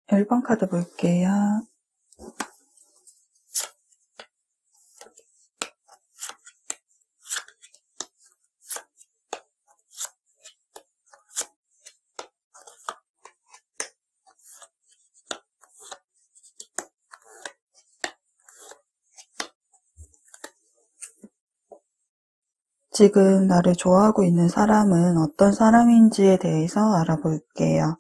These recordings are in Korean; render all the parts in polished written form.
1번 카드 볼게요. 지금 나를 좋아하고 있는 사람은 어떤 사람인지에 대해서 알아볼게요.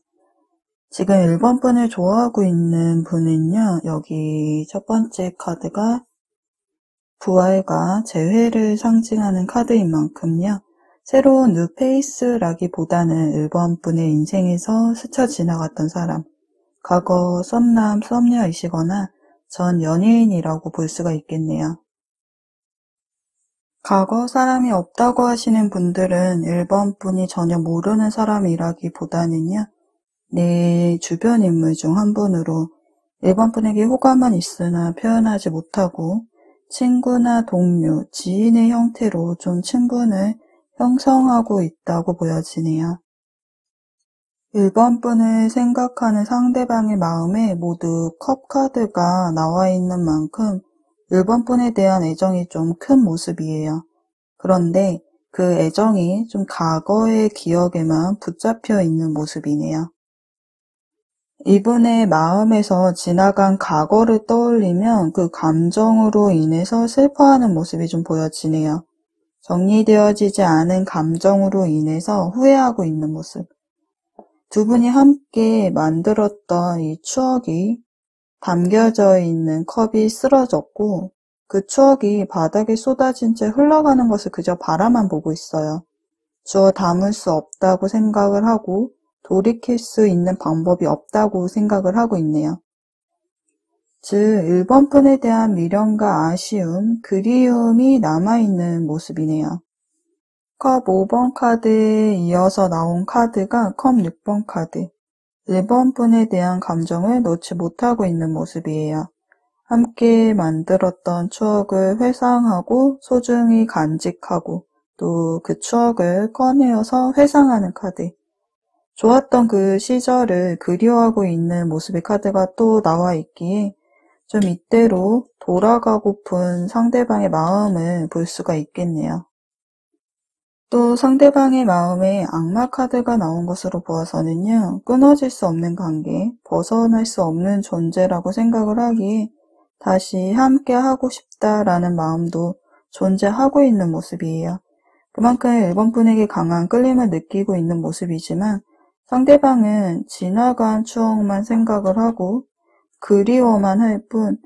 지금 1번 분을 좋아하고 있는 분은요, 여기 첫 번째 카드가 부활과 재회를 상징하는 카드인 만큼요, 새로운 뉴 페이스라기보다는 1번 분의 인생에서 스쳐 지나갔던 사람, 과거 썸남, 썸녀이시거나 전 연예인이라고 볼 수가 있겠네요. 과거 사람이 없다고 하시는 분들은 1번 분이 전혀 모르는 사람이라기보다는요, 내 주변 인물 중 한 분으로 1번 분에게 호감은 있으나 표현하지 못하고 친구나 동료, 지인의 형태로 좀 친분을 형성하고 있다고 보여지네요. 1번 분을 생각하는 상대방의 마음에 모두 컵 카드가 나와 있는 만큼 1번 분에 대한 애정이 좀 큰 모습이에요. 그런데 그 애정이 좀 과거의 기억에만 붙잡혀 있는 모습이네요. 이분의 마음에서 지나간 과거를 떠올리면 그 감정으로 인해서 슬퍼하는 모습이 좀 보여지네요. 정리되어지지 않은 감정으로 인해서 후회하고 있는 모습. 두 분이 함께 만들었던 이 추억이 담겨져 있는 컵이 쓰러졌고 그 추억이 바닥에 쏟아진 채 흘러가는 것을 그저 바라만 보고 있어요. 주워 담을 수 없다고 생각을 하고 돌이킬 수 있는 방법이 없다고 생각을 하고 있네요. 즉 1번 분에 대한 미련과 아쉬움, 그리움이 남아있는 모습이네요. 컵 5번 카드에 이어서 나온 카드가 컵 6번 카드. 1번 분에 대한 감정을 놓지 못하고 있는 모습이에요. 함께 만들었던 추억을 회상하고 소중히 간직하고 또 그 추억을 꺼내어서 회상하는 카드. 좋았던 그 시절을 그리워하고 있는 모습의 카드가 또 나와 있기에 좀 이때로 돌아가고픈 상대방의 마음을 볼 수가 있겠네요. 또 상대방의 마음에 악마 카드가 나온 것으로 보아서는요, 끊어질 수 없는 관계, 벗어날 수 없는 존재라고 생각을 하기에 다시 함께 하고 싶다라는 마음도 존재하고 있는 모습이에요. 그만큼 1번 분에게 강한 끌림을 느끼고 있는 모습이지만 상대방은 지나간 추억만 생각을 하고 그리워만 할 뿐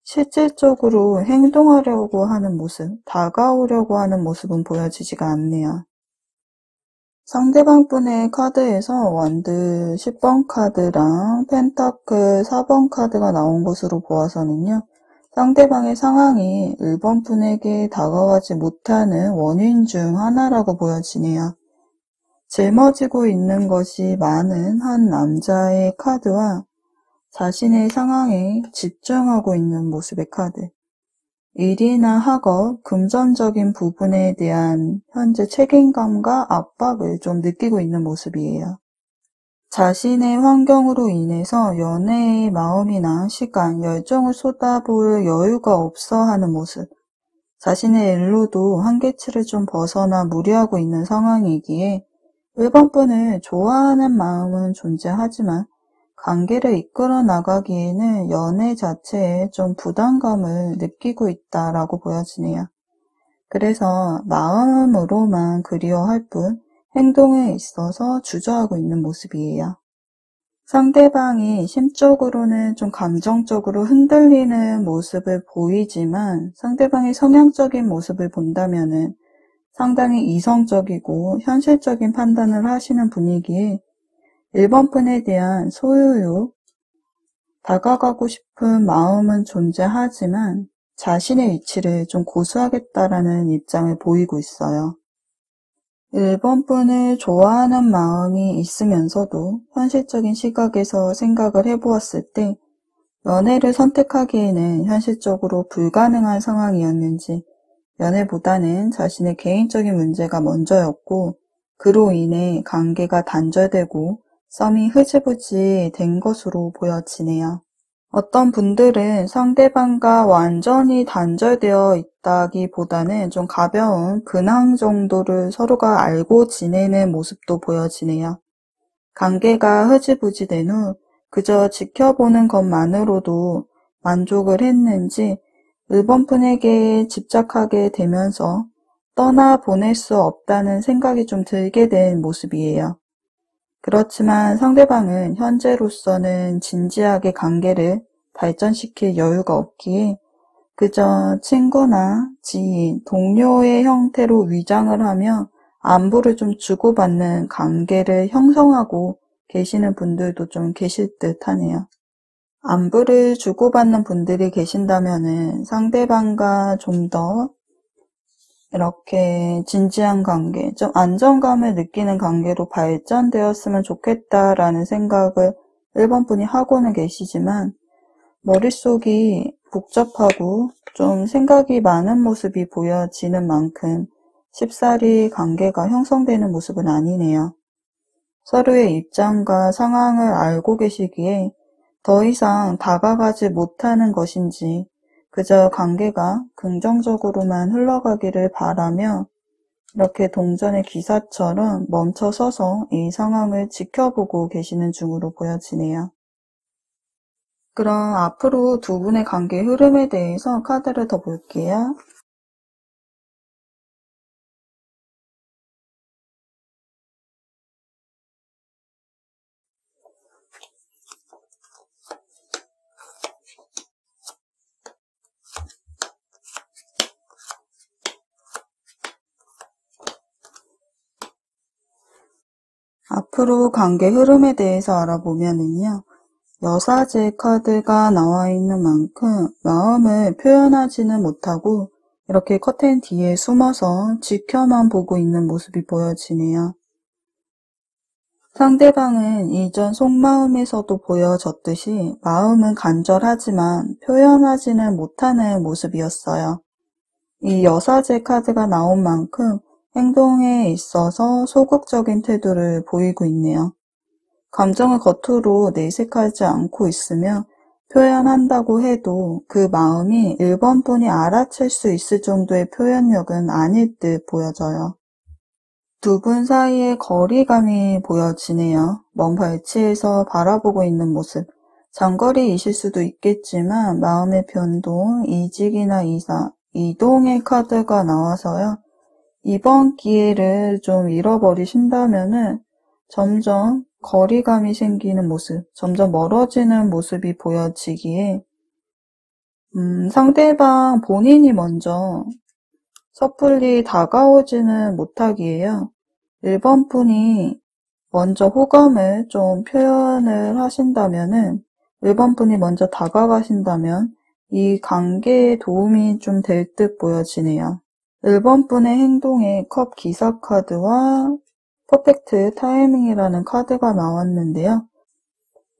실질적으로 행동하려고 하는 모습, 다가오려고 하는 모습은 보여지지가 않네요. 상대방 분의 카드에서 원드 10번 카드랑 펜타클 4번 카드가 나온 것으로 보아서는요. 상대방의 상황이 1번 분에게 다가가지 못하는 원인 중 하나라고 보여지네요. 짊어지고 있는 것이 많은 한 남자의 카드와 자신의 상황에 집중하고 있는 모습의 카드. 일이나 학업, 금전적인 부분에 대한 현재 책임감과 압박을 좀 느끼고 있는 모습이에요. 자신의 환경으로 인해서 연애의 마음이나 시간, 열정을 쏟아부을 여유가 없어 하는 모습. 자신의 일로도 한계치를 좀 벗어나 무리하고 있는 상황이기에 1번 분을 좋아하는 마음은 존재하지만 관계를 이끌어 나가기에는 연애 자체에 좀 부담감을 느끼고 있다라고 보여지네요. 그래서 마음으로만 그리워할 뿐 행동에 있어서 주저하고 있는 모습이에요. 상대방이 심적으로는 좀 감정적으로 흔들리는 모습을 보이지만 상대방의 성향적인 모습을 본다면은 상당히 이성적이고 현실적인 판단을 하시는 분이기에 1번 분에 대한 소유욕, 다가가고 싶은 마음은 존재하지만 자신의 위치를 좀 고수하겠다라는 입장을 보이고 있어요. 1번 분을 좋아하는 마음이 있으면서도 현실적인 시각에서 생각을 해보았을 때 연애를 선택하기에는 현실적으로 불가능한 상황이었는지 연애보다는 자신의 개인적인 문제가 먼저였고 그로 인해 관계가 단절되고 썸이 흐지부지 된 것으로 보여지네요. 어떤 분들은 상대방과 완전히 단절되어 있다기보다는 좀 가벼운 근황 정도를 서로가 알고 지내는 모습도 보여지네요. 관계가 흐지부지 된 후 그저 지켜보는 것만으로도 만족을 했는지 1번 분에게 집착하게 되면서 떠나보낼 수 없다는 생각이 좀 들게 된 모습이에요. 그렇지만 상대방은 현재로서는 진지하게 관계를 발전시킬 여유가 없기에 그저 친구나 지인, 동료의 형태로 위장을 하며 안부를 좀 주고받는 관계를 형성하고 계시는 분들도 좀 계실 듯 하네요. 안부를 주고받는 분들이 계신다면은 상대방과 좀 더 이렇게 진지한 관계, 좀 안정감을 느끼는 관계로 발전되었으면 좋겠다라는 생각을 1번 분이 하고는 계시지만 머릿속이 복잡하고 좀 생각이 많은 모습이 보여지는 만큼 쉽사리 관계가 형성되는 모습은 아니네요. 서로의 입장과 상황을 알고 계시기에 더 이상 다가가지 못하는 것인지 그저 관계가 긍정적으로만 흘러가기를 바라며 이렇게 동전의 기사처럼 멈춰서서 이 상황을 지켜보고 계시는 중으로 보여지네요. 그럼 앞으로 두 분의 관계 흐름에 대해서 카드를 더 볼게요. 앞으로 관계 흐름에 대해서 알아보면은요. 여사제 카드가 나와 있는 만큼 마음을 표현하지는 못하고 이렇게 커튼 뒤에 숨어서 지켜만 보고 있는 모습이 보여지네요. 상대방은 이전 속마음에서도 보여졌듯이 마음은 간절하지만 표현하지는 못하는 모습이었어요. 이 여사제 카드가 나온 만큼 행동에 있어서 소극적인 태도를 보이고 있네요. 감정을 겉으로 내색하지 않고 있으며 표현한다고 해도 그 마음이 1번 분이 알아챌 수 있을 정도의 표현력은 아닐 듯 보여져요. 두 분 사이의 거리감이 보여지네요. 먼 발치에서 바라보고 있는 모습. 장거리이실 수도 있겠지만 마음의 변동, 이직이나 이사, 이동의 카드가 나와서요. 이번 기회를 좀 잃어버리신다면은 점점 거리감이 생기는 모습, 점점 멀어지는 모습이 보여지기에 상대방 본인이 먼저 섣불리 다가오지는 못하기에요. 1번 분이 먼저 호감을 좀 표현을 하신다면은 1번 분이 먼저 다가가신다면 이 관계에 도움이 좀 될 듯 보여지네요. 1번 분의 행동에 컵 기사 카드와 퍼펙트 타이밍이라는 카드가 나왔는데요.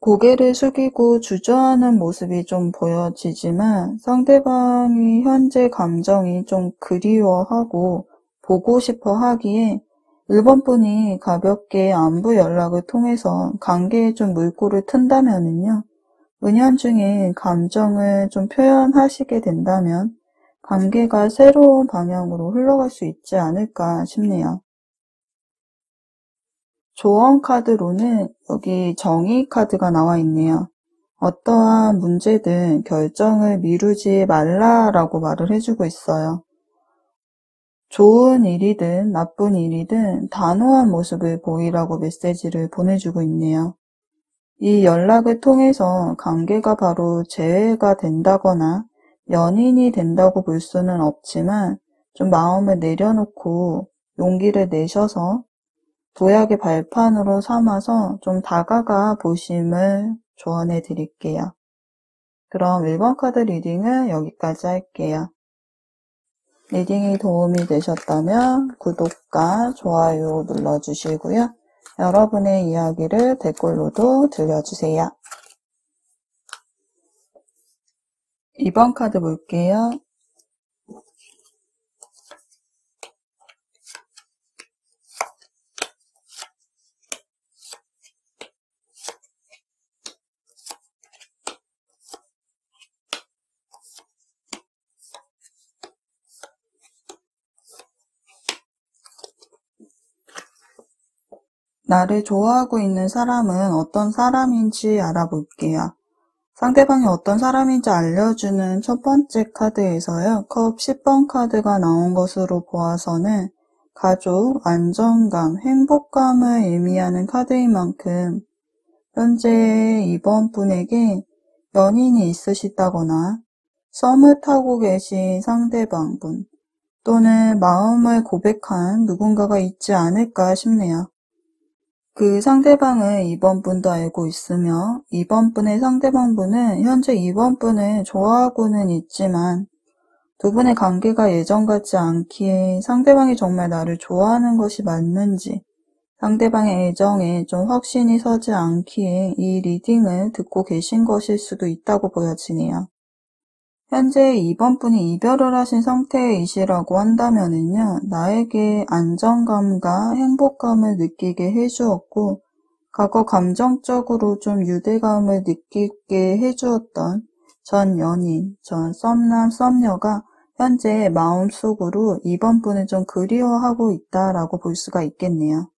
고개를 숙이고 주저하는 모습이 좀 보여지지만 상대방이 현재 감정이 좀 그리워하고 보고 싶어 하기에 1번 분이 가볍게 안부 연락을 통해서 관계에 좀 물꼬를 튼다면은요. 은연중에 감정을 좀 표현하시게 된다면 관계가 새로운 방향으로 흘러갈 수 있지 않을까 싶네요. 조언 카드로는 여기 정의 카드가 나와 있네요. 어떠한 문제든 결정을 미루지 말라라고 말을 해주고 있어요. 좋은 일이든 나쁜 일이든 단호한 모습을 보이라고 메시지를 보내주고 있네요. 이 연락을 통해서 관계가 바로 재회가 된다거나 연인이 된다고 볼 수는 없지만 좀 마음을 내려놓고 용기를 내셔서 도약의 발판으로 삼아서 좀 다가가 보심을 조언해 드릴게요. 그럼 1번 카드 리딩은 여기까지 할게요. 리딩이 도움이 되셨다면 구독과 좋아요 눌러주시고요. 여러분의 이야기를 댓글로도 들려주세요. 2번 카드 볼게요. 나를 좋아하고 있는 사람은 어떤 사람인지 알아볼게요. 상대방이 어떤 사람인지 알려주는 첫 번째 카드에서요. 컵 10번 카드가 나온 것으로 보아서는 가족, 안정감, 행복감을 의미하는 카드인 만큼 현재 이번 분에게 연인이 있으시다거나 썸을 타고 계신 상대방분 또는 마음을 고백한 누군가가 있지 않을까 싶네요. 그 상대방을 이번 분도 알고 있으며 이번 분의 상대방분은 현재 이번 분을 좋아하고는 있지만 두 분의 관계가 예전 같지 않기에 상대방이 정말 나를 좋아하는 것이 맞는지 상대방의 애정에 좀 확신이 서지 않기에 이 리딩을 듣고 계신 것일 수도 있다고 보여지네요. 현재 이번 분이 이별을 하신 상태이시라고 한다면은요, 나에게 안정감과 행복감을 느끼게 해주었고, 과거 감정적으로 좀 유대감을 느끼게 해주었던 전 연인, 전 썸남, 썸녀가 현재 마음속으로 이번 분을 좀 그리워하고 있다라고 볼 수가 있겠네요.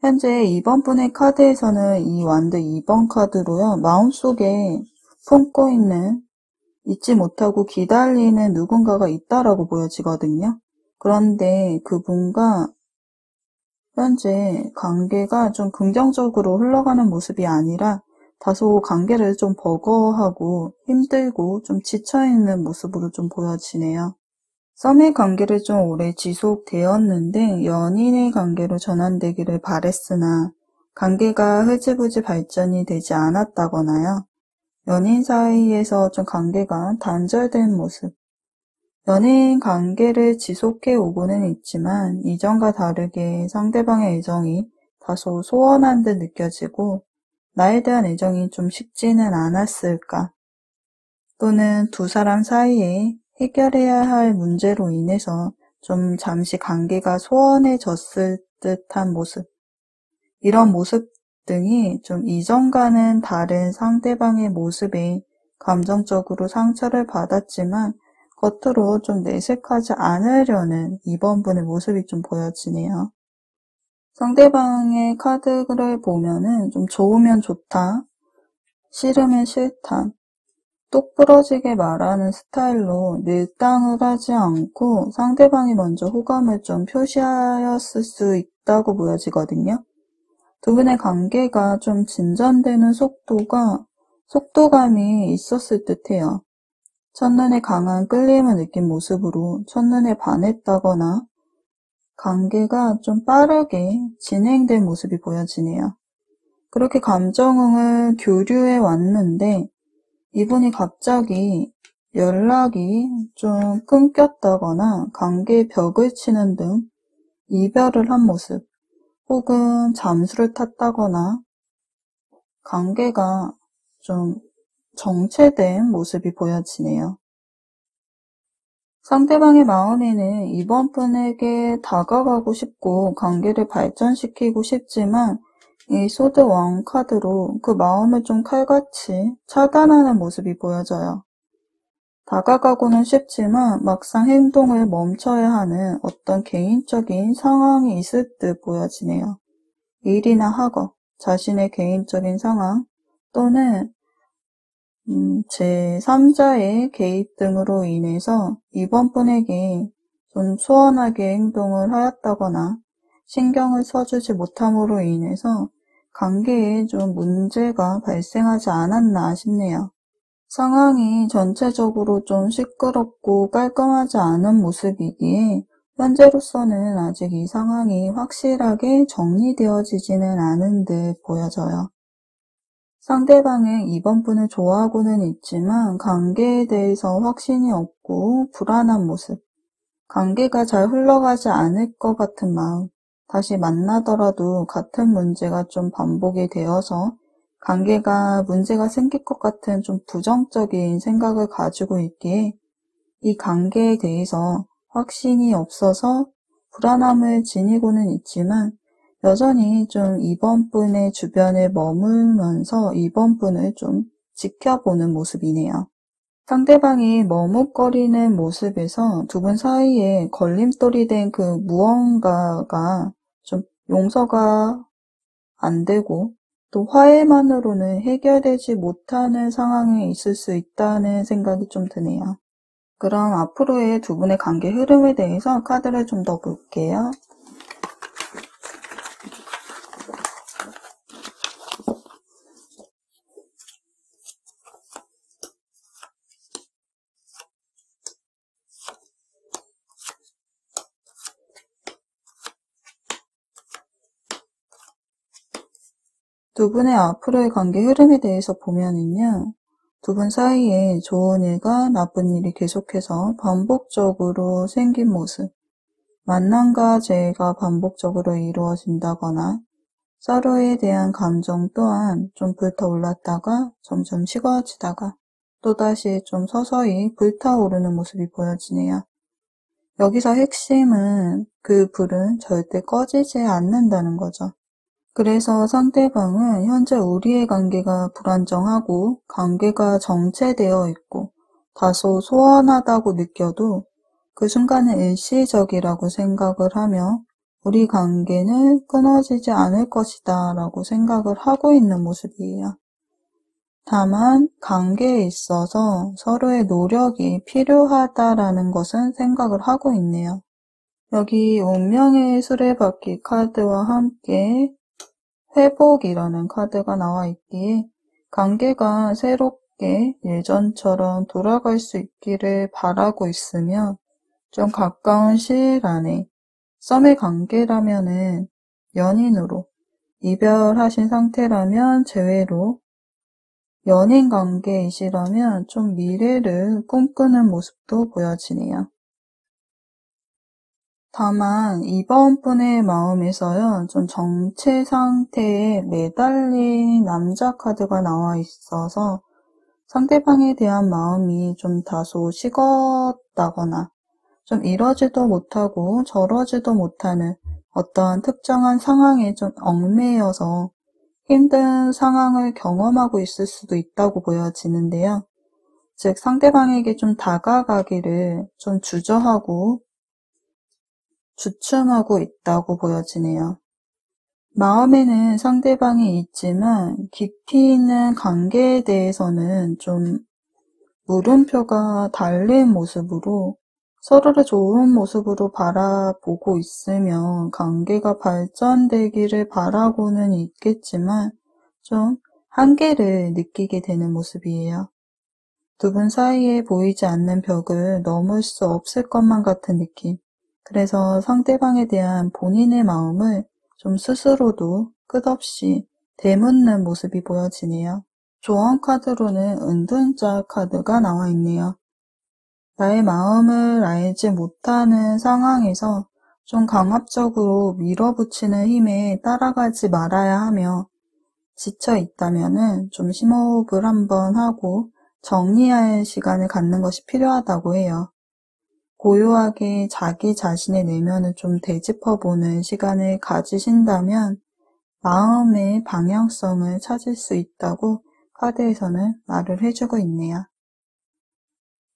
현재 이번 분의 카드에서는 이 완드 2번 카드로요, 마음속에 품고 있는 잊지 못하고 기다리는 누군가가 있다라고 보여지거든요. 그런데 그분과 현재 관계가 좀 긍정적으로 흘러가는 모습이 아니라 다소 관계를 좀 버거워하고 힘들고 좀 지쳐있는 모습으로 좀 보여지네요. 썸의 관계를 좀 오래 지속되었는데 연인의 관계로 전환되기를 바랬으나 관계가 흐지부지 발전이 되지 않았다거나요. 연인 사이에서 좀 관계가 단절된 모습. 연인 관계를 지속해 오고는 있지만 이전과 다르게 상대방의 애정이 다소 소원한 듯 느껴지고 나에 대한 애정이 좀 식지는 않았을까. 또는 두 사람 사이에 해결해야 할 문제로 인해서 좀 잠시 관계가 소원해졌을 듯한 모습. 이런 모습 등이 좀 이전과는 다른 상대방의 모습에 감정적으로 상처를 받았지만 겉으로 좀 내색하지 않으려는 이번 분의 모습이 좀 보여지네요. 상대방의 카드를 보면은 좀 좋으면 좋다, 싫으면 싫다, 똑부러지게 말하는 스타일로 밀당을 하지 않고 상대방이 먼저 호감을 좀 표시하였을 수 있다고 보여지거든요. 두 분의 관계가 좀 진전되는 속도감이 있었을 듯해요. 첫눈에 강한 끌림을 느낀 모습으로 첫눈에 반했다거나 관계가 좀 빠르게 진행된 모습이 보여지네요. 그렇게 감정을 교류해 왔는데 이분이 갑자기 연락이 좀 끊겼다거나 관계에 벽을 치는 등 이별을 한 모습 혹은 잠수를 탔다거나 관계가 좀 정체된 모습이 보여지네요. 상대방의 마음에는 이번 분에게 다가가고 싶고 관계를 발전시키고 싶지만 이 소드 왕 카드로 그 마음을 좀 칼같이 차단하는 모습이 보여져요. 다가가고는 싶지만 막상 행동을 멈춰야 하는 어떤 개인적인 상황이 있을 듯 보여지네요. 일이나 학업, 자신의 개인적인 상황 또는 제3자의 개입 등으로 인해서 이번 분에게 좀 소원하게 행동을 하였다거나 신경을 써주지 못함으로 인해서 관계에 좀 문제가 발생하지 않았나 싶네요. 상황이 전체적으로 좀 시끄럽고 깔끔하지 않은 모습이기에 현재로서는 아직 이 상황이 확실하게 정리되어지지는 않은 듯 보여져요. 상대방은 이번 분을 좋아하고는 있지만 관계에 대해서 확신이 없고 불안한 모습, 관계가 잘 흘러가지 않을 것 같은 마음, 다시 만나더라도 같은 문제가 좀 반복이 되어서 관계가 문제가 생길 것 같은 좀 부정적인 생각을 가지고 있기에 이 관계에 대해서 확신이 없어서 불안함을 지니고는 있지만 여전히 좀 이번 분의 주변에 머물면서 이번 분을 좀 지켜보는 모습이네요. 상대방이 머뭇거리는 모습에서 두 분 사이에 걸림돌이 된 그 무언가가 좀 용서가 안 되고 또 화해만으로는 해결되지 못하는 상황에 있을 수 있다는 생각이 좀 드네요. 그럼 앞으로의 두 분의 관계 흐름에 대해서 카드를 좀 더 볼게요. 두 분의 앞으로의 관계 흐름에 대해서 보면은요. 두 분 사이에 좋은 일과 나쁜 일이 계속해서 반복적으로 생긴 모습, 만남과 재회가 반복적으로 이루어진다거나 서로에 대한 감정 또한 좀 불타올랐다가 점점 식어지다가 또다시 좀 서서히 불타오르는 모습이 보여지네요. 여기서 핵심은 그 불은 절대 꺼지지 않는다는 거죠. 그래서 상대방은 현재 우리의 관계가 불안정하고 관계가 정체되어 있고 다소 소원하다고 느껴도 그 순간은 일시적이라고 생각을 하며 우리 관계는 끊어지지 않을 것이다 라고 생각을 하고 있는 모습이에요. 다만 관계에 있어서 서로의 노력이 필요하다라는 것은 생각을 하고 있네요. 여기 운명의 수레바퀴 카드와 함께 회복이라는 카드가 나와 있기에 관계가 새롭게 예전처럼 돌아갈 수 있기를 바라고 있으며 좀 가까운 시일 안에 썸의 관계라면은 연인으로, 이별하신 상태라면 재회로, 연인 관계이시라면 좀 미래를 꿈꾸는 모습도 보여지네요. 다만 이번 분의 마음에서요, 좀 정체 상태에 매달린 남자 카드가 나와 있어서 상대방에 대한 마음이 좀 다소 식었다거나 좀 이러지도 못하고 저러지도 못하는 어떤 특정한 상황에 좀 얽매여서 힘든 상황을 경험하고 있을 수도 있다고 보여지는데요. 즉 상대방에게 좀 다가가기를 좀 주저하고 주춤하고 있다고 보여지네요. 마음에는 상대방이 있지만 깊이 있는 관계에 대해서는 좀 물음표가 달린 모습으로 서로를 좋은 모습으로 바라보고 있으며 관계가 발전되기를 바라고는 있겠지만 좀 한계를 느끼게 되는 모습이에요. 두 분 사이에 보이지 않는 벽을 넘을 수 없을 것만 같은 느낌. 그래서 상대방에 대한 본인의 마음을 좀 스스로도 끝없이 되묻는 모습이 보여지네요. 조언 카드로는 은둔자 카드가 나와 있네요. 나의 마음을 알지 못하는 상황에서 좀 강압적으로 밀어붙이는 힘에 따라가지 말아야 하며 지쳐 있다면은 좀 심호흡을 한번 하고 정리할 시간을 갖는 것이 필요하다고 해요. 고요하게 자기 자신의 내면을 좀 되짚어보는 시간을 가지신다면 마음의 방향성을 찾을 수 있다고 카드에서는 말을 해주고 있네요.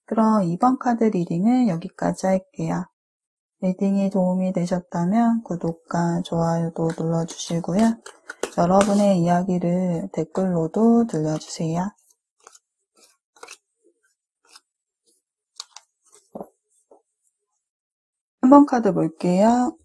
그럼 이번 카드 리딩은 여기까지 할게요. 리딩이 도움이 되셨다면 구독과 좋아요도 눌러주시고요. 여러분의 이야기를 댓글로도 들려주세요. 한번 카드 볼게요.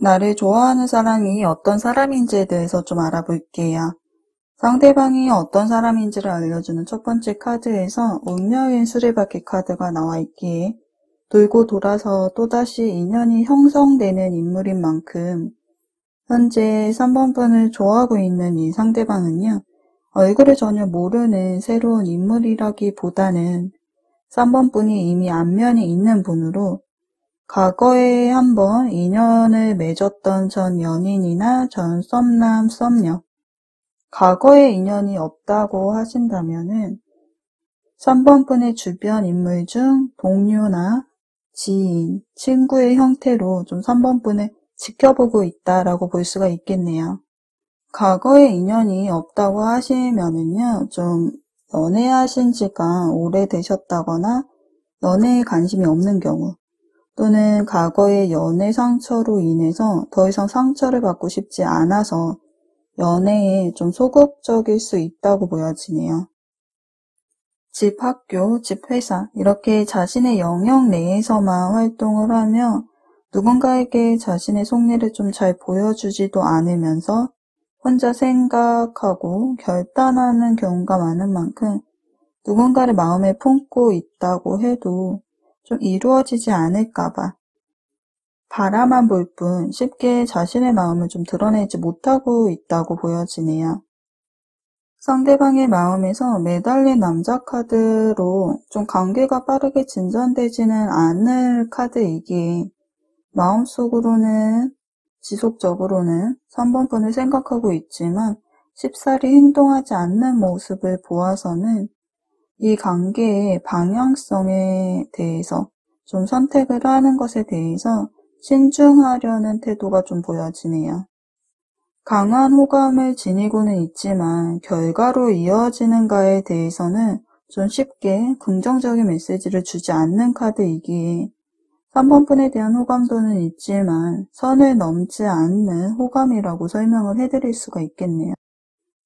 나를 좋아하는 사람이 어떤 사람인지에 대해서 좀 알아볼게요. 상대방이 어떤 사람인지를 알려주는 첫 번째 카드에서 운명의 수레바퀴 카드가 나와 있기에 돌고 돌아서 또다시 인연이 형성되는 인물인 만큼 현재 3번 분을 좋아하고 있는 이 상대방은요. 얼굴을 전혀 모르는 새로운 인물이라기보다는 3번 분이 이미 안면이 있는 분으로 과거에 한번 인연을 맺었던 전 연인이나 전 썸남, 썸녀, 과거에 인연이 없다고 하신다면은 3번 분의 주변 인물 중 동료나 지인, 친구의 형태로 좀 3번 분을 지켜보고 있다라고 볼 수가 있겠네요. 과거에 인연이 없다고 하시면은요, 좀 연애하신 지가 오래되셨다거나 연애에 관심이 없는 경우, 또는 과거의 연애 상처로 인해서 더 이상 상처를 받고 싶지 않아서 연애에 좀 소극적일 수 있다고 보여지네요. 집, 학교, 집, 회사 이렇게 자신의 영역 내에서만 활동을 하며 누군가에게 자신의 속내를 좀 잘 보여주지도 않으면서 혼자 생각하고 결단하는 경우가 많은 만큼 누군가를 마음에 품고 있다고 해도 좀 이루어지지 않을까봐 바라만 볼 뿐 쉽게 자신의 마음을 좀 드러내지 못하고 있다고 보여지네요. 상대방의 마음에서 매달린 남자 카드로 좀 관계가 빠르게 진전되지는 않을 카드이기에 마음속으로는 지속적으로는 3번 분을 생각하고 있지만 쉽사리 행동하지 않는 모습을 보아서는 이 관계의 방향성에 대해서 좀 선택을 하는 것에 대해서 신중하려는 태도가 좀 보여지네요. 강한 호감을 지니고는 있지만 결과로 이어지는가에 대해서는 좀 쉽게 긍정적인 메시지를 주지 않는 카드이기에 3번 분에 대한 호감도는 있지만 선을 넘지 않는 호감이라고 설명을 해드릴 수가 있겠네요.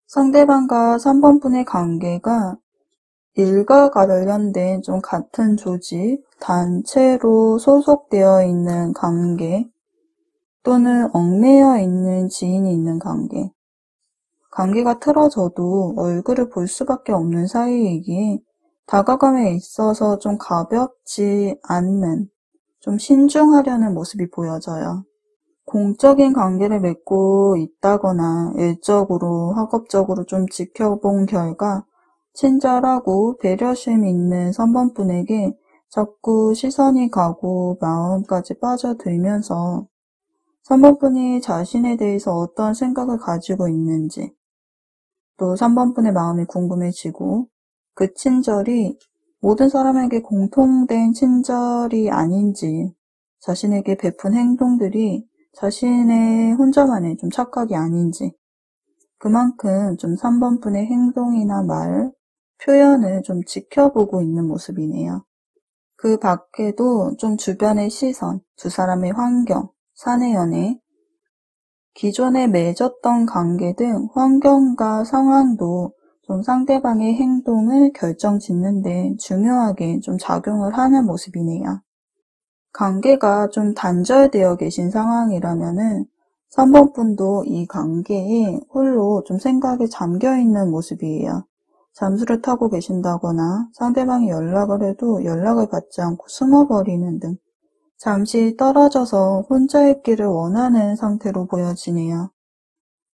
상대방과 3번 분의 관계가 일과 관련된 좀 같은 조직, 단체로 소속되어 있는 관계 또는 얽매여 있는 지인이 있는 관계. 관계가 틀어져도 얼굴을 볼 수밖에 없는 사이이기에 다가감에 있어서 좀 가볍지 않는, 좀 신중하려는 모습이 보여져요. 공적인 관계를 맺고 있다거나 일적으로, 학업적으로 좀 지켜본 결과 친절하고 배려심 있는 3번 분에게 자꾸 시선이 가고 마음까지 빠져들면서 3번 분이 자신에 대해서 어떤 생각을 가지고 있는지, 또 3번 분의 마음이 궁금해지고 그 친절이 모든 사람에게 공통된 친절이 아닌지, 자신에게 베푼 행동들이 자신의 혼자만의 좀 착각이 아닌지, 그만큼 좀 3번 분의 행동이나 말, 표현을 좀 지켜보고 있는 모습이네요. 그 밖에도 좀 주변의 시선, 두 사람의 환경, 사내 연애, 기존에 맺었던 관계 등 환경과 상황도 좀 상대방의 행동을 결정짓는데 중요하게 좀 작용을 하는 모습이네요. 관계가 좀 단절되어 계신 상황이라면은 3번 분도 이 관계에 홀로 좀 생각에 잠겨 있는 모습이에요. 잠수를 타고 계신다거나 상대방이 연락을 해도 연락을 받지 않고 숨어버리는 등 잠시 떨어져서 혼자 있기를 원하는 상태로 보여지네요.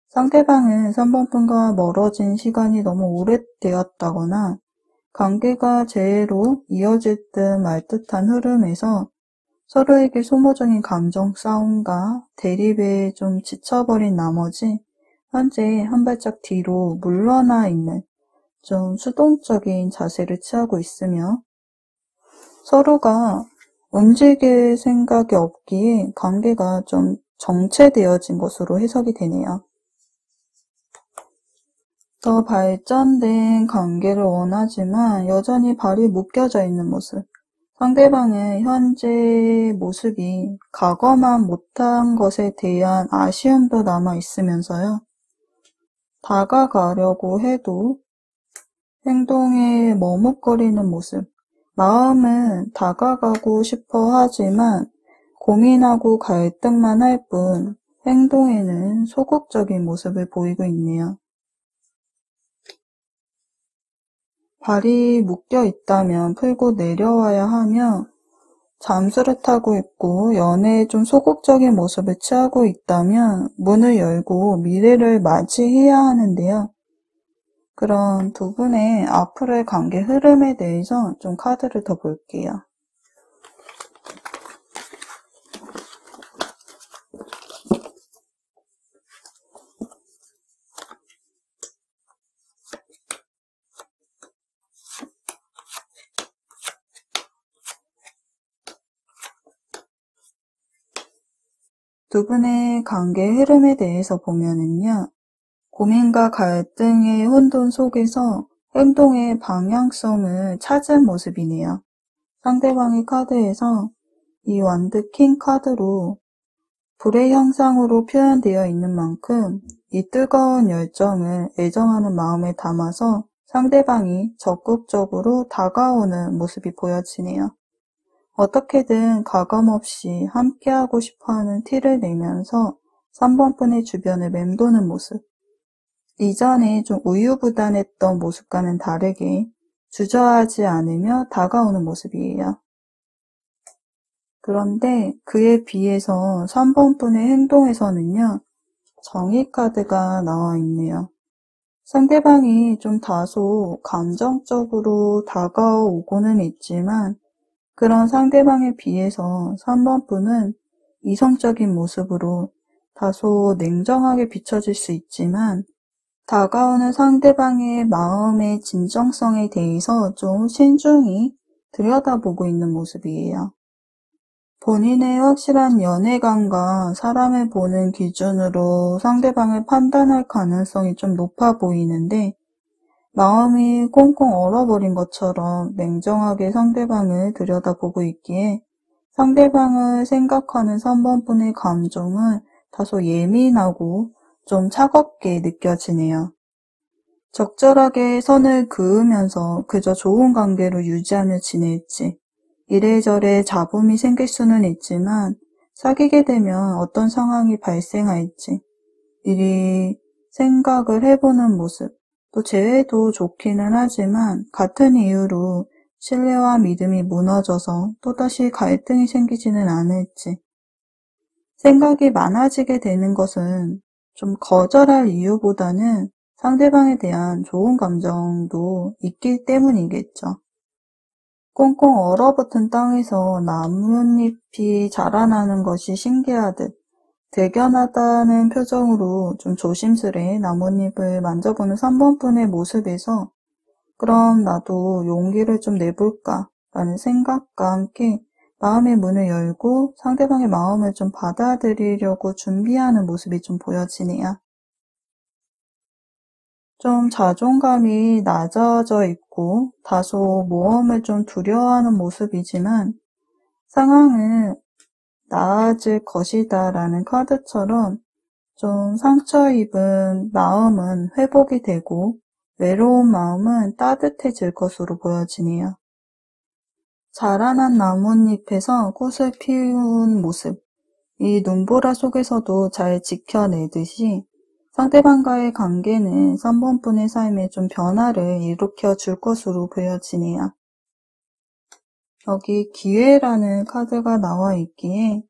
상대방은 3번 분과 멀어진 시간이 너무 오래되었다거나 관계가 재해로 이어질 듯 말 듯한 흐름에서 서로에게 소모적인 감정 싸움과 대립에 좀 지쳐버린 나머지 현재 한 발짝 뒤로 물러나 있는 좀 수동적인 자세를 취하고 있으며 서로가 움직일 생각이 없기에 관계가 좀 정체되어진 것으로 해석이 되네요. 더 발전된 관계를 원하지만 여전히 발이 묶여져 있는 모습. 상대방의 현재 모습이 과거만 못한 것에 대한 아쉬움도 남아 있으면서요. 다가가려고 해도 행동에 머뭇거리는 모습. 마음은 다가가고 싶어 하지만 고민하고 갈등만 할 뿐 행동에는 소극적인 모습을 보이고 있네요. 발이 묶여 있다면 풀고 내려와야 하며 잠수를 타고 있고 연애에 좀 소극적인 모습을 취하고 있다면 문을 열고 미래를 맞이해야 하는데요. 그런 두 분의 앞으로의 관계 흐름에 대해서 좀 카드를 더 볼게요. 두 분의 관계 흐름에 대해서 보면은요, 고민과 갈등의 혼돈 속에서 행동의 방향성을 찾은 모습이네요. 상대방의 카드에서 이 완드 킹 카드로 불의 형상으로 표현되어 있는 만큼 이 뜨거운 열정을 애정하는 마음에 담아서 상대방이 적극적으로 다가오는 모습이 보여지네요. 어떻게든 가감없이 함께하고 싶어하는 티를 내면서 3번 분의 주변을 맴도는 모습. 이전에 좀 우유부단했던 모습과는 다르게 주저하지 않으며 다가오는 모습이에요. 그런데 그에 비해서 3번 분의 행동에서는요, 정의 카드가 나와 있네요. 상대방이 좀 다소 감정적으로 다가오고는 있지만 그런 상대방에 비해서 3번 분은 이성적인 모습으로 다소 냉정하게 비춰질 수 있지만 다가오는 상대방의 마음의 진정성에 대해서 좀 신중히 들여다보고 있는 모습이에요. 본인의 확실한 연애관과 사람을 보는 기준으로 상대방을 판단할 가능성이 좀 높아 보이는데 마음이 꽁꽁 얼어버린 것처럼 냉정하게 상대방을 들여다보고 있기에 상대방을 생각하는 3번 분의 감정은 다소 예민하고 좀 차갑게 느껴지네요. 적절하게 선을 그으면서 그저 좋은 관계로 유지하며 지낼지 이래저래 잡음이 생길 수는 있지만 사귀게 되면 어떤 상황이 발생할지 미리 생각을 해보는 모습, 또 재회도 좋기는 하지만 같은 이유로 신뢰와 믿음이 무너져서 또다시 갈등이 생기지는 않을지 생각이 많아지게 되는 것은 좀 거절할 이유보다는 상대방에 대한 좋은 감정도 있기 때문이겠죠. 꽁꽁 얼어붙은 땅에서 나뭇잎이 자라나는 것이 신기하듯 대견하다는 표정으로 좀 조심스레 나뭇잎을 만져보는 3번 분의 모습에서 그럼 나도 용기를 좀 내볼까 라는 생각과 함께 마음의 문을 열고 상대방의 마음을 좀 받아들이려고 준비하는 모습이 좀 보여지네요. 좀 자존감이 낮아져 있고 다소 모험을 좀 두려워하는 모습이지만 상황은 나아질 것이다 라는 카드처럼 좀 상처 입은 마음은 회복이 되고 외로운 마음은 따뜻해질 것으로 보여지네요. 자라난 나뭇잎에서 꽃을 피운 모습, 이 눈보라 속에서도 잘 지켜내듯이 상대방과의 관계는 3번 분의 삶에 좀 변화를 일으켜 줄 것으로 보여지네요. 여기 기회라는 카드가 나와 있기에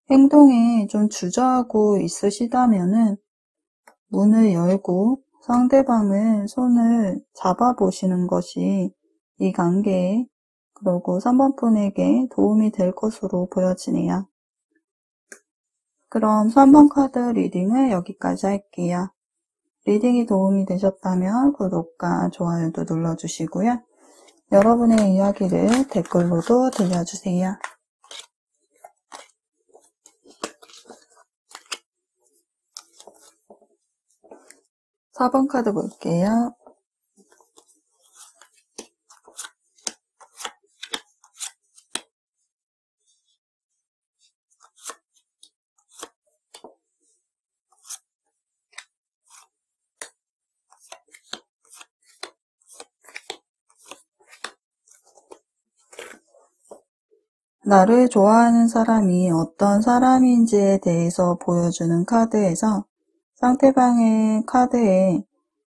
행동에 좀 주저하고 있으시다면은 문을 열고 상대방을 손을 잡아보시는 것이 이 관계에 그리고 3번 분에게 도움이 될 것으로 보여지네요. 그럼 3번 카드 리딩을 여기까지 할게요. 리딩이 도움이 되셨다면 구독과 좋아요도 눌러주시고요. 여러분의 이야기를 댓글로도 들려주세요. 4번 카드 볼게요. 나를 좋아하는 사람이 어떤 사람인지에 대해서 보여주는 카드에서 상대방의 카드에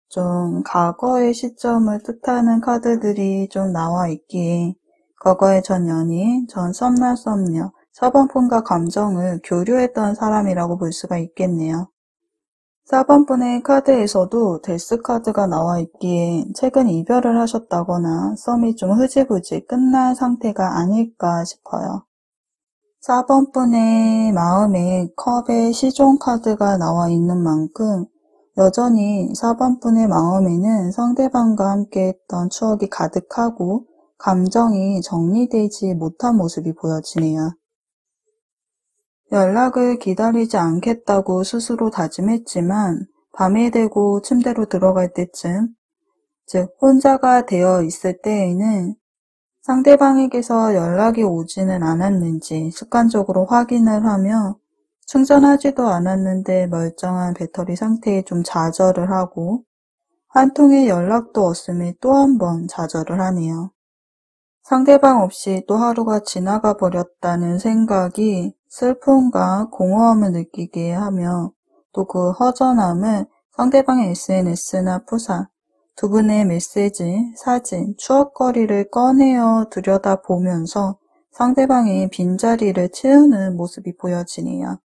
좀 과거의 시점을 뜻하는 카드들이 좀 나와 있기에 과거의 전 연인, 전 썸남 썸녀, 4번 분과 감정을 교류했던 사람이라고 볼 수가 있겠네요. 4번 분의 카드에서도 데스 카드가 나와 있기에 최근 이별을 하셨다거나 썸이 좀 흐지부지 끝난 상태가 아닐까 싶어요. 4번 분의 마음에 컵의 시종 카드가 나와 있는 만큼 여전히 4번 분의 마음에는 상대방과 함께 했던 추억이 가득하고 감정이 정리되지 못한 모습이 보여지네요. 연락을 기다리지 않겠다고 스스로 다짐했지만 밤이 되고 침대로 들어갈 때쯤, 즉 혼자가 되어 있을 때에는 상대방에게서 연락이 오지는 않았는지 습관적으로 확인을 하며 충전하지도 않았는데 멀쩡한 배터리 상태에 좀 좌절을 하고 한 통의 연락도 없음에 또 한 번 좌절을 하네요. 상대방 없이 또 하루가 지나가 버렸다는 생각이 슬픔과 공허함을 느끼게 하며 또 그 허전함을 상대방의 SNS나 푸사, 두 분의 메시지, 사진, 추억거리를 꺼내어 들여다보면서 상대방의 빈자리를 채우는 모습이 보여지네요.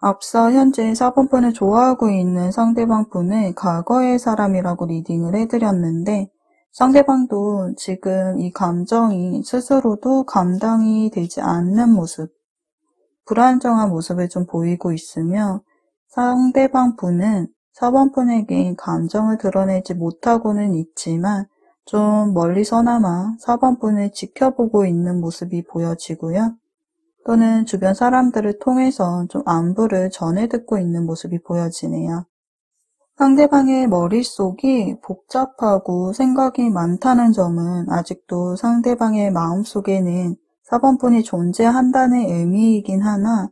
앞서 현재 4번분을 좋아하고 있는 상대방 분을 과거의 사람이라고 리딩을 해드렸는데 상대방도 지금 이 감정이 스스로도 감당이 되지 않는 모습, 불안정한 모습을 좀 보이고 있으며 상대방 분은 4번 분에게 감정을 드러내지 못하고는 있지만 좀 멀리서나마 4번 분을 지켜보고 있는 모습이 보여지고요. 또는 주변 사람들을 통해서 좀 안부를 전해 듣고 있는 모습이 보여지네요. 상대방의 머릿속이 복잡하고 생각이 많다는 점은 아직도 상대방의 마음속에는 4번 분이 존재한다는 의미이긴 하나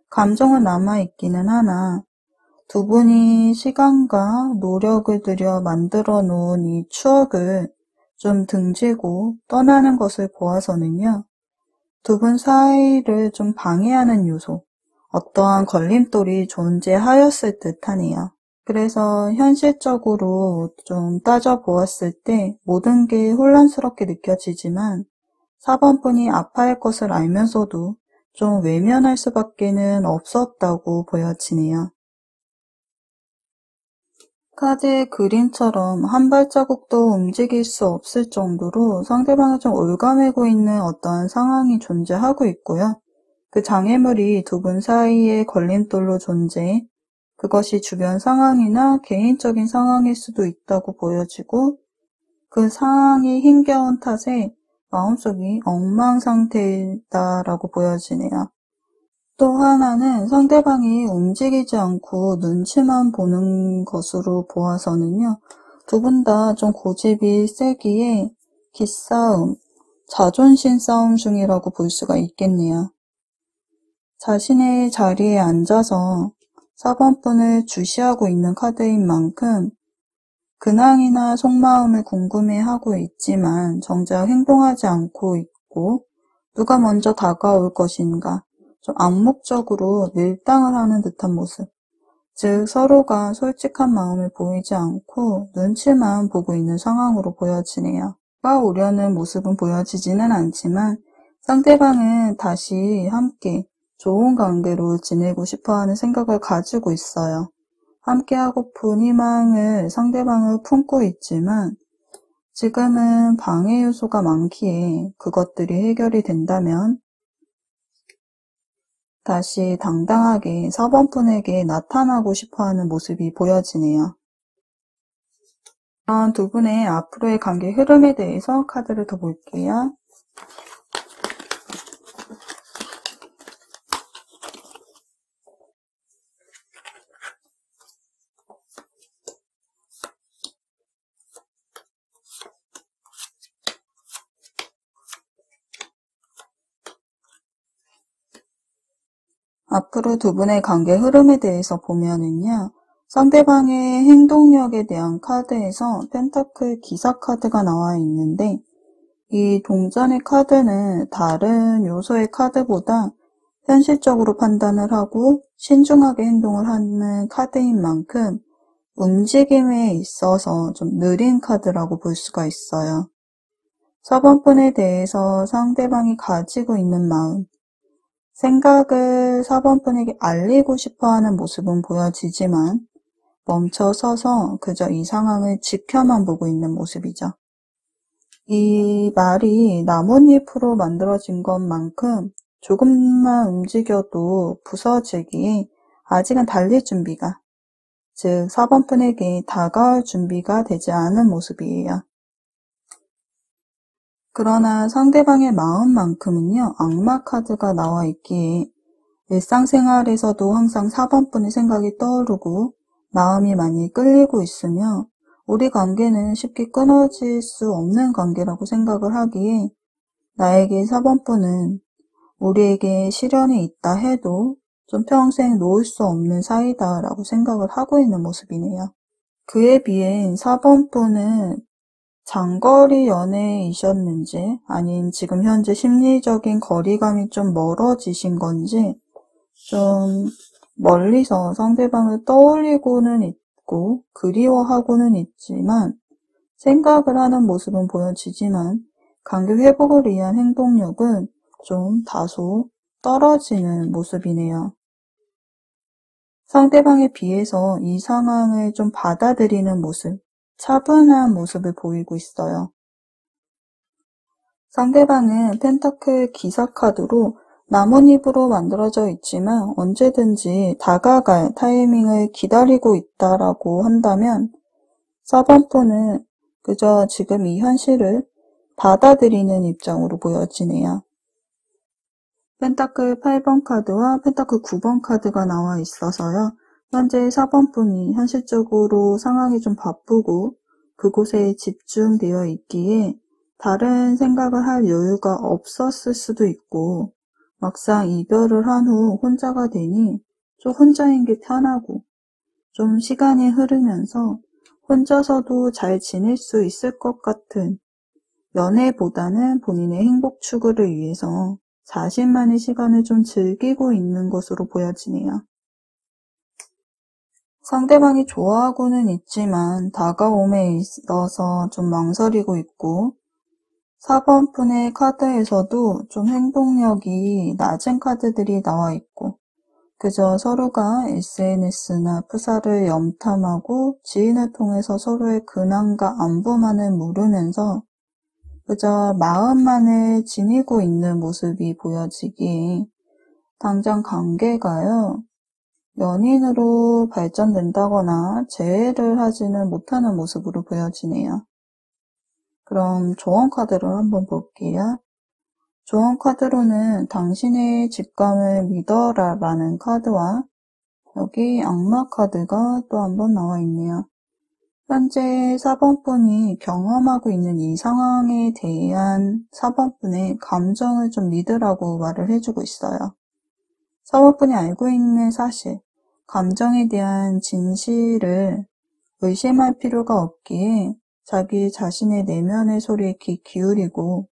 감정은 남아있기는 하나 두 분이 시간과 노력을 들여 만들어 놓은 이 추억을 좀 등지고 떠나는 것을 보아서는요. 두 분 사이를 좀 방해하는 요소, 어떠한 걸림돌이 존재하였을 듯하네요. 그래서 현실적으로 좀 따져보았을 때 모든 게 혼란스럽게 느껴지지만 4번 분이 아파할 것을 알면서도 좀 외면할 수밖에는 없었다고 보여지네요. 카드의 그림처럼 한 발자국도 움직일 수 없을 정도로 상대방을 좀 올가매고 있는 어떤 상황이 존재하고 있고요. 그 장애물이 두 분 사이의 걸림돌로 존재해 그것이 주변 상황이나 개인적인 상황일 수도 있다고 보여지고 그 상황이 힘겨운 탓에 마음속이 엉망 상태이다라고 보여지네요. 또 하나는 상대방이 움직이지 않고 눈치만 보는 것으로 보아서는요. 두 분 다 좀 고집이 세기에 기싸움, 자존심 싸움 중이라고 볼 수가 있겠네요. 자신의 자리에 앉아서 4번 분을 주시하고 있는 카드인 만큼 근황이나 속마음을 궁금해하고 있지만 정작 행동하지 않고 있고 누가 먼저 다가올 것인가 좀 암묵적으로 밀당을 하는 듯한 모습, 즉 서로가 솔직한 마음을 보이지 않고 눈치만 보고 있는 상황으로 보여지네요. 가 오려는 모습은 보여지지는 않지만 상대방은 다시 함께 좋은 관계로 지내고 싶어하는 생각을 가지고 있어요. 함께하고픈 희망을 상대방을 품고 있지만 지금은 방해 요소가 많기에 그것들이 해결이 된다면 다시 당당하게 4번 분에게 나타나고 싶어하는 모습이 보여지네요. 이런 두 분의 앞으로의 관계 흐름에 대해서 카드를 더 볼게요. 앞으로 두 분의 관계 흐름에 대해서 보면은요. 상대방의 행동력에 대한 카드에서 펜타클 기사 카드가 나와 있는데 이 동전의 카드는 다른 요소의 카드보다 현실적으로 판단을 하고 신중하게 행동을 하는 카드인 만큼 움직임에 있어서 좀 느린 카드라고 볼 수가 있어요. 4번 분에 대해서 상대방이 가지고 있는 마음, 생각을 4번 분에게 알리고 싶어하는 모습은 보여지지만 멈춰서서 그저 이 상황을 지켜만 보고 있는 모습이죠. 이 말이 나뭇잎으로 만들어진 것만큼 조금만 움직여도 부서지기에 아직은 달릴 준비가, 즉 4번 분에게 다가올 준비가 되지 않은 모습이에요. 그러나 상대방의 마음만큼은요, 악마 카드가 나와 있기에 일상생활에서도 항상 4번분의 생각이 떠오르고 마음이 많이 끌리고 있으며 우리 관계는 쉽게 끊어질 수 없는 관계라고 생각을 하기에 나에게 4번분은 우리에게 시련이 있다 해도 좀 평생 놓을 수 없는 사이다라고 생각을 하고 있는 모습이네요. 그에 비해 4번분은 장거리 연애이셨는지 아닌 지금 현재 심리적인 거리감이 좀 멀어지신 건지 좀 멀리서 상대방을 떠올리고는 있고 그리워하고는 있지만 생각을 하는 모습은 보여지지만 관계 회복을 위한 행동력은 좀 다소 떨어지는 모습이네요. 상대방에 비해서 이 상황을 좀 받아들이는 모습, 차분한 모습을 보이고 있어요. 상대방은 펜타클 기사 카드로 나뭇잎으로 만들어져 있지만 언제든지 다가갈 타이밍을 기다리고 있다라고 한다면 4번분은 그저 지금 이 현실을 받아들이는 입장으로 보여지네요. 펜타클 8번 카드와 펜타클 9번 카드가 나와 있어서요. 현재 4번분이 현실적으로 상황이 좀 바쁘고 그곳에 집중되어 있기에 다른 생각을 할 여유가 없었을 수도 있고 막상 이별을 한 후 혼자가 되니 좀 혼자인 게 편하고 좀 시간이 흐르면서 혼자서도 잘 지낼 수 있을 것 같은 연애보다는 본인의 행복 추구를 위해서 자신만의 시간을 좀 즐기고 있는 것으로 보여지네요. 상대방이 좋아하고는 있지만 다가옴에 있어서 좀 망설이고 있고 4번분의 카드에서도 좀 행동력이 낮은 카드들이 나와 있고 그저 서로가 SNS나 프사를 염탐하고 지인을 통해서 서로의 근황과 안부만을 물으면서 그저 마음만을 지니고 있는 모습이 보여지기에 당장 관계가요, 연인으로 발전된다거나 재회를 하지는 못하는 모습으로 보여지네요. 그럼 조언 카드를 한번 볼게요. 조언 카드로는 당신의 직감을 믿어라 라는 카드와 여기 악마 카드가 또 한번 나와 있네요. 현재 4번분이 경험하고 있는 이 상황에 대한 4번분의 감정을 좀 믿으라고 말을 해주고 있어요. 4번분이 알고 있는 사실, 감정에 대한 진실을 의심할 필요가 없기에 자기 자신의 내면의 소리에 귀 기울이고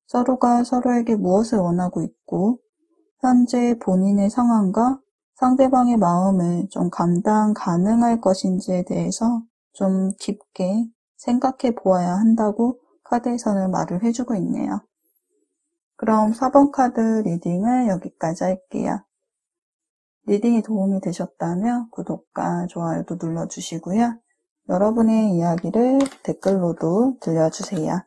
서로가 서로에게 무엇을 원하고 있고 현재 본인의 상황과 상대방의 마음을 좀 감당 가능할 것인지에 대해서 좀 깊게 생각해 보아야 한다고 카드에서는 말을 해주고 있네요. 그럼 4번 카드 리딩을 여기까지 할게요. 리딩이 도움이 되셨다면 구독과 좋아요도 눌러주시고요. 여러분의 이야기를 댓글로도 들려주세요.